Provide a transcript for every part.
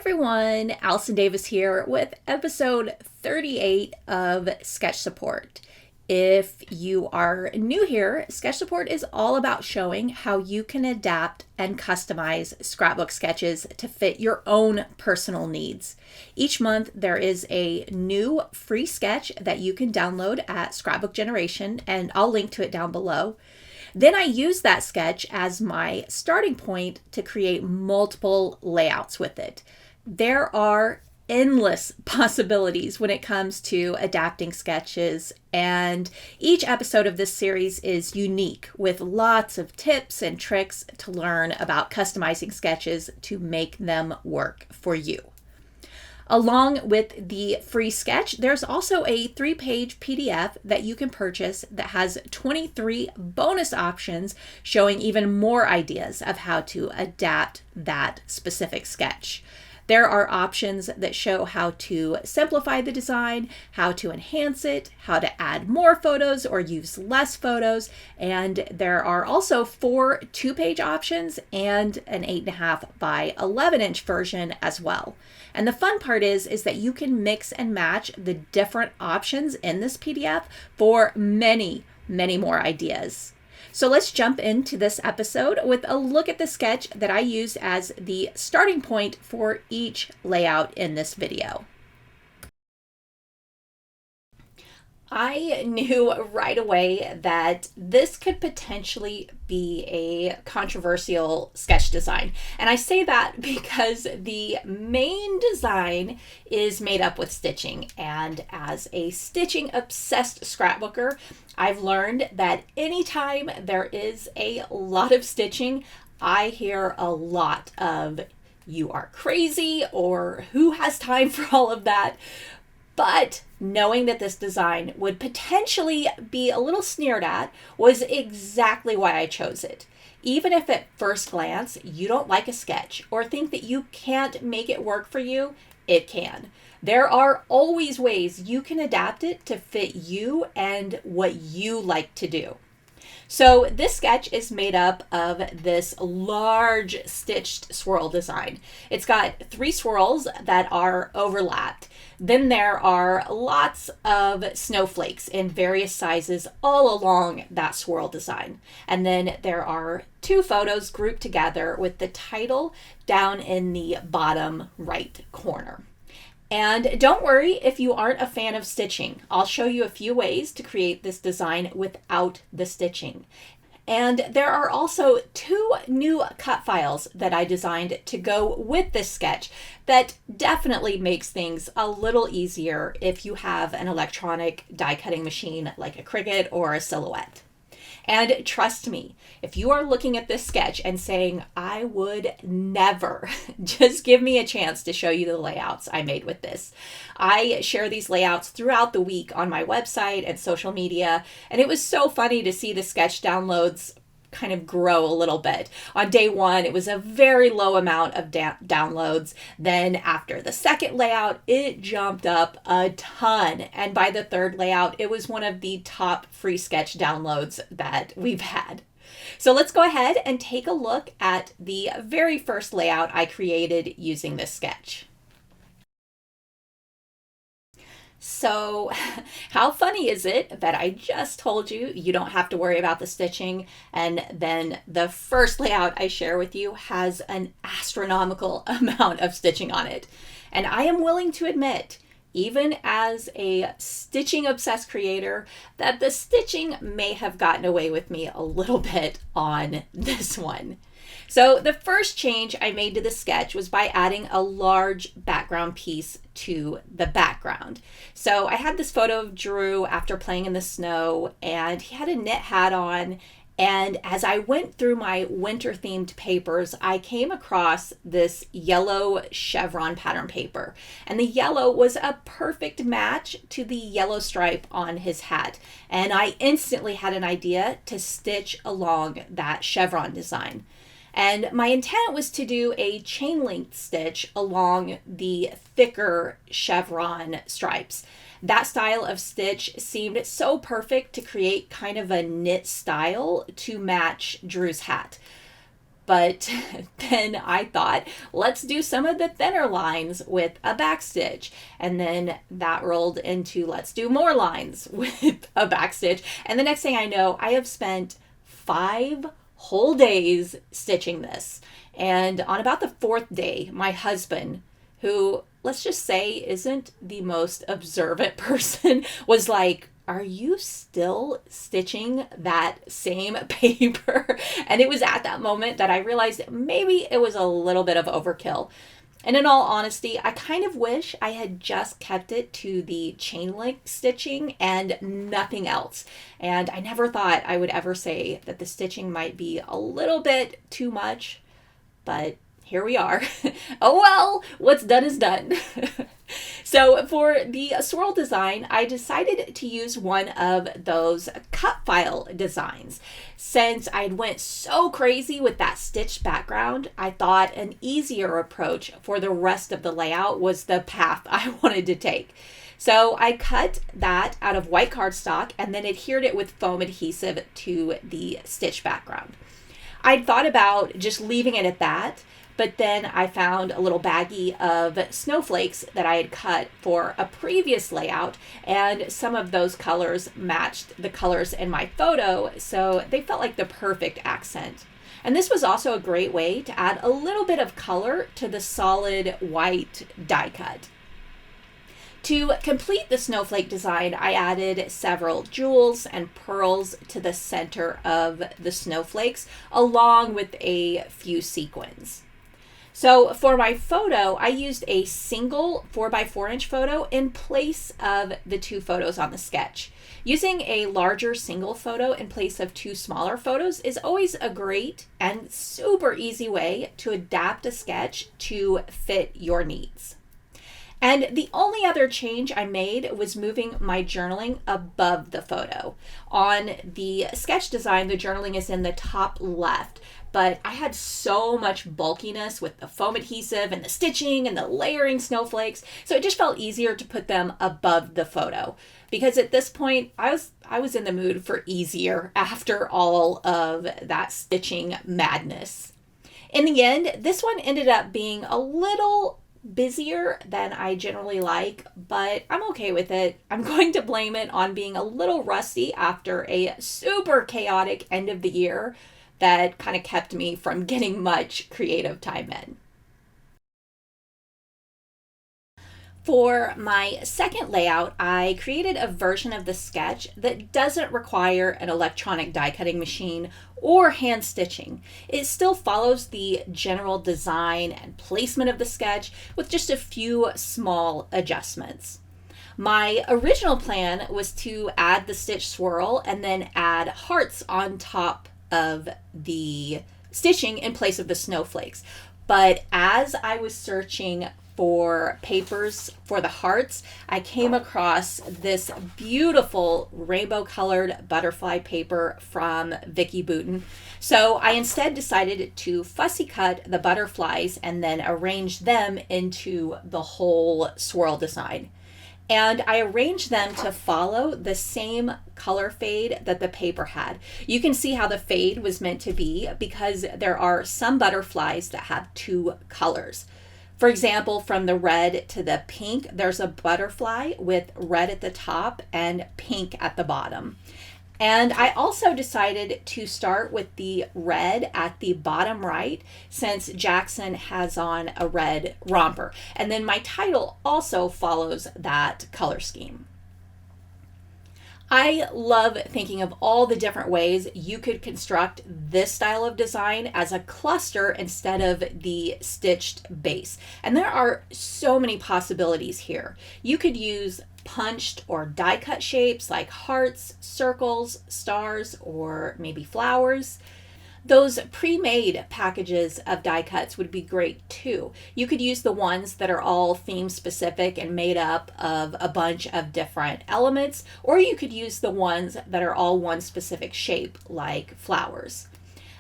everyone, Allison Davis here with episode 38 of Sketch Support. If you are new here, Sketch Support is all about showing how you can adapt and customize scrapbook sketches to fit your own personal needs. Each month there is a new free sketch that you can download at Scrapbook Generation, and I'll link to it down below. Then I use that sketch as my starting point to create multiple layouts with it. There are endless possibilities when it comes to adapting sketches, and each episode of this series is unique with lots of tips and tricks to learn about customizing sketches to make them work for you. Along with the free sketch, there's also a 3-page PDF that you can purchase that has 23 bonus options showing even more ideas of how to adapt that specific sketch. There are options that show how to simplify the design, how to enhance it, how to add more photos or use less photos, and there are also 4 2-page options and an 8.5 by 11-inch version as well. And the fun part is that you can mix and match the different options in this PDF for many more ideas. So let's jump into this episode with a look at the sketch that I used as the starting point for each layout in this video. I knew right away that this could potentially be a controversial sketch design. And I say that because the main design is made up with stitching. And as a stitching obsessed scrapbooker, I've learned that anytime there is a lot of stitching, I hear a lot of "you are crazy" or "who has time for all of that?" But knowing that this design would potentially be a little sneered at was exactly why I chose it. Even if at first glance you don't like a sketch or think that you can't make it work for you, it can. There are always ways you can adapt it to fit you and what you like to do. So this sketch is made up of this large stitched swirl design. It's got 3 swirls that are overlapped. Then there are lots of snowflakes in various sizes all along that swirl design. And then there are 2 photos grouped together with the title down in the bottom right corner. And don't worry if you aren't a fan of stitching. I'll show you a few ways to create this design without the stitching. And there are also 2 new cut files that I designed to go with this sketch that definitely makes things a little easier if you have an electronic die cutting machine like a Cricut or a Silhouette. And trust me, if you are looking at this sketch and saying, "I would never," just give me a chance to show you the layouts I made with this. I share these layouts throughout the week on my website and social media, and it was so funny to see the sketch downloads kind of grow a little bit. On day 1, it was a very low amount of downloads. Then after the second layout, it jumped up a ton. And by the third layout, it was one of the top free sketch downloads that we've had. So let's go ahead and take a look at the very first layout I created using this sketch. So how funny is it that I just told you you don't have to worry about the stitching, and then the first layout I share with you has an astronomical amount of stitching on it. And I am willing to admit, even as a stitching obsessed creator, that the stitching may have gotten away with me a little bit on this one. So the first change I made to the sketch was by adding a large background piece to the background. So I had this photo of Drew after playing in the snow, and he had a knit hat on. And as I went through my winter themed papers, I came across this yellow chevron pattern paper. And the yellow was a perfect match to the yellow stripe on his hat. And I instantly had an idea to stitch along that chevron design. And my intent was to do a chain link stitch along the thicker chevron stripes. That style of stitch seemed so perfect to create kind of a knit style to match Drew's hat. But then I thought, let's do some of the thinner lines with a backstitch. And then that rolled into let's do more lines with a backstitch. And the next thing I know, I have spent 5 whole days stitching this. And on about the 4th day, my husband, who, let's just say, isn't the most observant person, was like, are you still stitching that same paper? And it was at that moment that I realized maybe it was a little bit of overkill. And in all honesty, I kind of wish I had just kept it to the chain link stitching and nothing else. And I never thought I would ever say that the stitching might be a little bit too much, but here we are. Oh well, what's done is done. So for the swirl design, I decided to use one of those cut file designs. Since I went so crazy with that stitched background, I thought an easier approach for the rest of the layout was the path I wanted to take. So I cut that out of white cardstock and then adhered it with foam adhesive to the stitch background. I'd thought about just leaving it at that, but then I found a little baggie of snowflakes that I had cut for a previous layout, and some of those colors matched the colors in my photo, so they felt like the perfect accent. And this was also a great way to add a little bit of color to the solid white die cut. To complete the snowflake design, I added several jewels and pearls to the center of the snowflakes, along with a few sequins. So for my photo, I used a single 4x4-inch photo in place of the 2 photos on the sketch. Using a larger single photo in place of 2 smaller photos is always a great and super easy way to adapt a sketch to fit your needs. And the only other change I made was moving my journaling above the photo. On the sketch design, the journaling is in the top left, but I had so much bulkiness with the foam adhesive and the stitching and the layering snowflakes, so it just felt easier to put them above the photo. Because at this point, I was in the mood for easier after all of that stitching madness. In the end, this one ended up being a little busier than I generally like, but I'm okay with it. I'm going to blame it on being a little rusty after a super chaotic end of the year that kind of kept me from getting much creative time in. For my second layout, I created a version of the sketch that doesn't require an electronic die cutting machine or hand stitching. It still follows the general design and placement of the sketch with just a few small adjustments. My original plan was to add the stitch swirl and then add hearts on top of the stitching in place of the snowflakes. But as I was searching for papers for the hearts, I came across this beautiful rainbow colored butterfly paper from Vicki Boutin. So I instead decided to fussy cut the butterflies and then arrange them into the whole swirl design. And I arranged them to follow the same color fade that the paper had. You can see how the fade was meant to be because there are some butterflies that have 2 colors. For example, from the red to the pink, there's a butterfly with red at the top and pink at the bottom. And I also decided to start with the red at the bottom right since Jackson has on a red romper. And then my title also follows that color scheme. I love thinking of all the different ways you could construct this style of design as a cluster instead of the stitched base. And there are so many possibilities here. You could use punched or die cut shapes like hearts, circles, stars, or maybe flowers. Those pre-made packages of die cuts would be great too. You could use the ones that are all theme specific and made up of a bunch of different elements, or you could use the ones that are all one specific shape like flowers.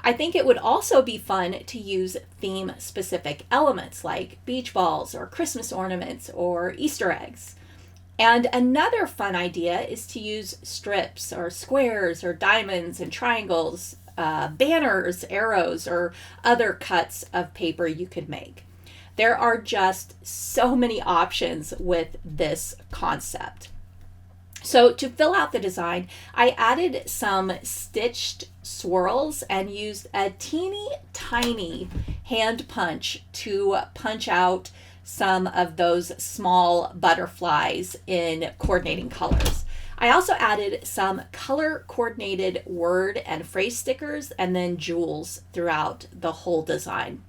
I think it would also be fun to use theme specific elements like beach balls or Christmas ornaments or Easter eggs. And another fun idea is to use strips or squares or diamonds and triangles banners, arrows, or other cuts of paper you could make. There are just so many options with this concept. So to fill out the design, I added some stitched swirls and used a teeny tiny hand punch to punch out some of those small butterflies in coordinating colors. I also added some color coordinated word and phrase stickers and then jewels throughout the whole design.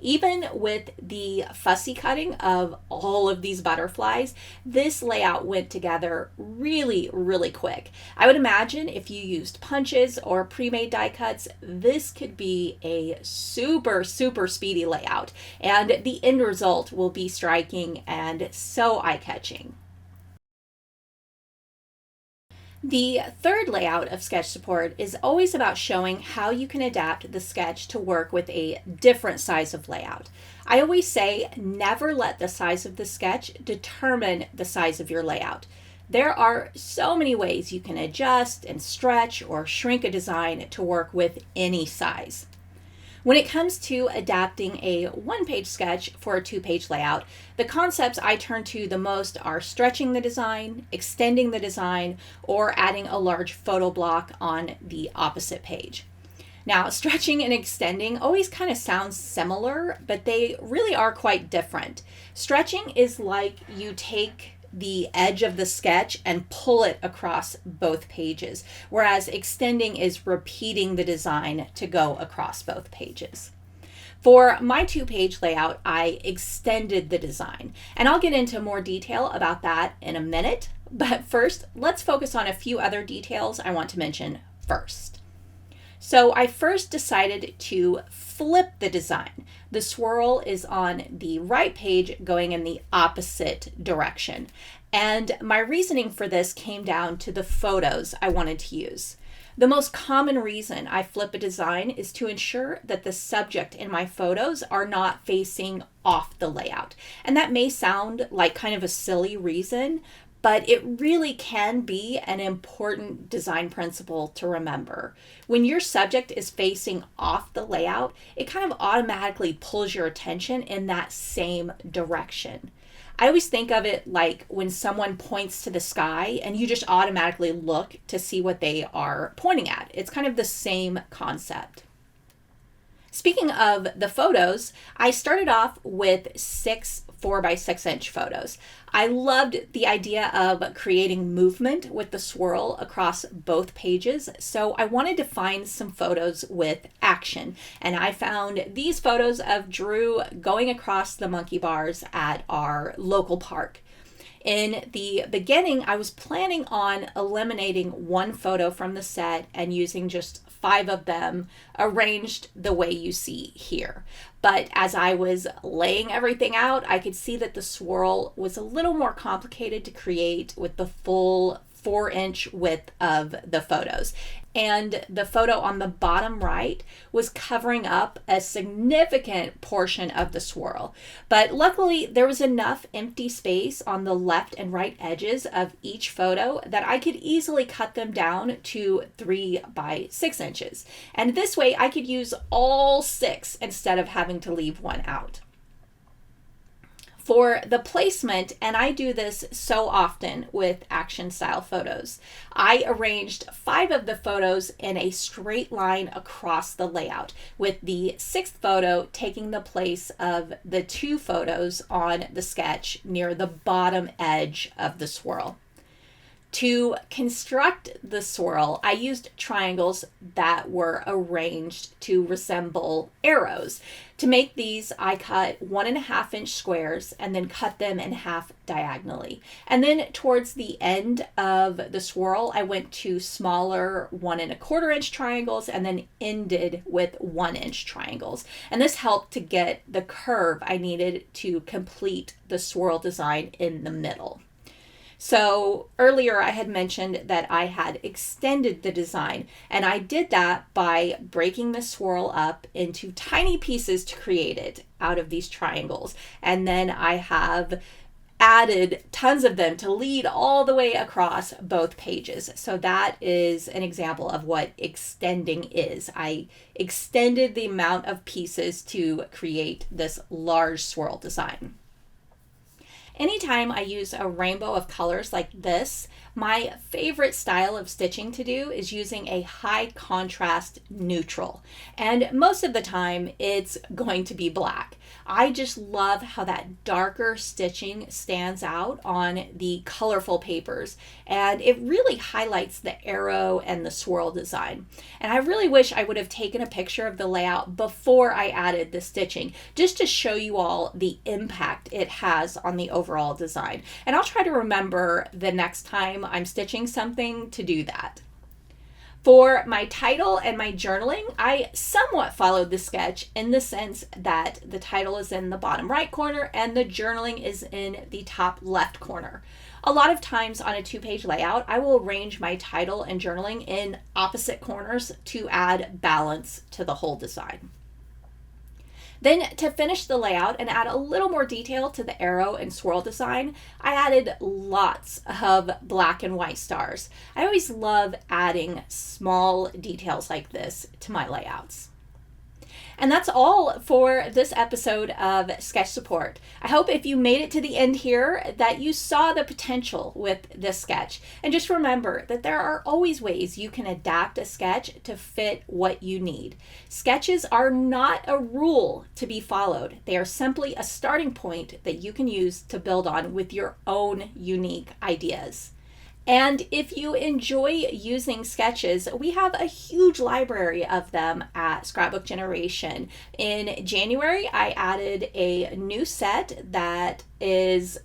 Even with the fussy cutting of all of these butterflies, this layout went together really, really quick. I would imagine if you used punches or pre-made die cuts, this could be a super, super speedy layout, and the end result will be striking and so eye-catching. The third layout of Sketch Support is always about showing how you can adapt the sketch to work with a different size of layout. I always say never let the size of the sketch determine the size of your layout. There are so many ways you can adjust and stretch or shrink a design to work with any size. When it comes to adapting a one-page sketch for a two-page layout, the concepts I turn to the most are stretching the design, extending the design, or adding a large photo block on the opposite page. Now, stretching and extending always kind of sounds similar, but they really are quite different. Stretching is like you take the edge of the sketch and pull it across both pages, whereas extending is repeating the design to go across both pages. For my two-page layout, I extended the design, and I'll get into more detail about that in a minute, but first, let's focus on a few other details I want to mention first. So I first decided to flip the design. The swirl is on the right page going in the opposite direction. And my reasoning for this came down to the photos I wanted to use. The most common reason I flip a design is to ensure that the subject in my photos are not facing off the layout. And that may sound like kind of a silly reason, but it really can be an important design principle to remember. When your subject is facing off the layout, it kind of automatically pulls your attention in that same direction. I always think of it like when someone points to the sky and you just automatically look to see what they are pointing at. It's kind of the same concept. Speaking of the photos, I started off with 6 4x6-inch photos. I loved the idea of creating movement with the swirl across both pages, so I wanted to find some photos with action, and I found these photos of Drew going across the monkey bars at our local park. In the beginning, I was planning on eliminating one photo from the set and using just 5 of them arranged the way you see here. But as I was laying everything out, I could see that the swirl was a little more complicated to create with the full 4-inch width of the photos. And the photo on the bottom right was covering up a significant portion of the swirl. But luckily, there was enough empty space on the left and right edges of each photo that I could easily cut them down to 3x6 inches. And this way, I could use all 6 instead of having to leave one out. For the placement, and I do this so often with action style photos, I arranged 5 of the photos in a straight line across the layout, with the 6th photo taking the place of the 2 photos on the sketch near the bottom edge of the swirl. To construct the swirl, I used triangles that were arranged to resemble arrows. To make these, I cut 1.5-inch squares and then cut them in half diagonally. And then towards the end of the swirl, I went to smaller 1.25-inch triangles and then ended with 1-inch triangles. And this helped to get the curve I needed to complete the swirl design in the middle. So earlier I had mentioned that I had extended the design, and I did that by breaking the swirl up into tiny pieces to create it out of these triangles. And then I have added tons of them to lead all the way across both pages. So that is an example of what extending is. I extended the amount of pieces to create this large swirl design. Anytime I use a rainbow of colors like this, my favorite style of stitching to do is using a high contrast neutral. And most of the time it's going to be black. I just love how that darker stitching stands out on the colorful papers, and it really highlights the arrow and the swirl design. And I really wish I would have taken a picture of the layout before I added the stitching, just to show you all the impact it has on the overall design. And I'll try to remember the next time I'm stitching something to do that. For my title and my journaling, I somewhat followed the sketch in the sense that the title is in the bottom right corner and the journaling is in the top left corner. A lot of times on a 2-page layout, I will arrange my title and journaling in opposite corners to add balance to the whole design. Then to finish the layout and add a little more detail to the arrow and swirl design, I added lots of black and white stars. I always love adding small details like this to my layouts. And that's all for this episode of Sketch Support. I hope if you made it to the end here that you saw the potential with this sketch. And just remember that there are always ways you can adapt a sketch to fit what you need. Sketches are not a rule to be followed. They are simply a starting point that you can use to build on with your own unique ideas. And if you enjoy using sketches, we have a huge library of them at Scrapbook Generation. In January, I added a new set that is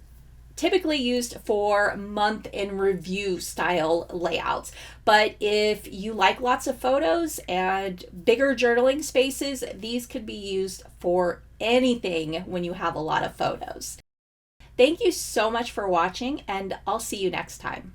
typically used for month in review style layouts. But if you like lots of photos and bigger journaling spaces, these could be used for anything when you have a lot of photos. Thank you so much for watching, and I'll see you next time.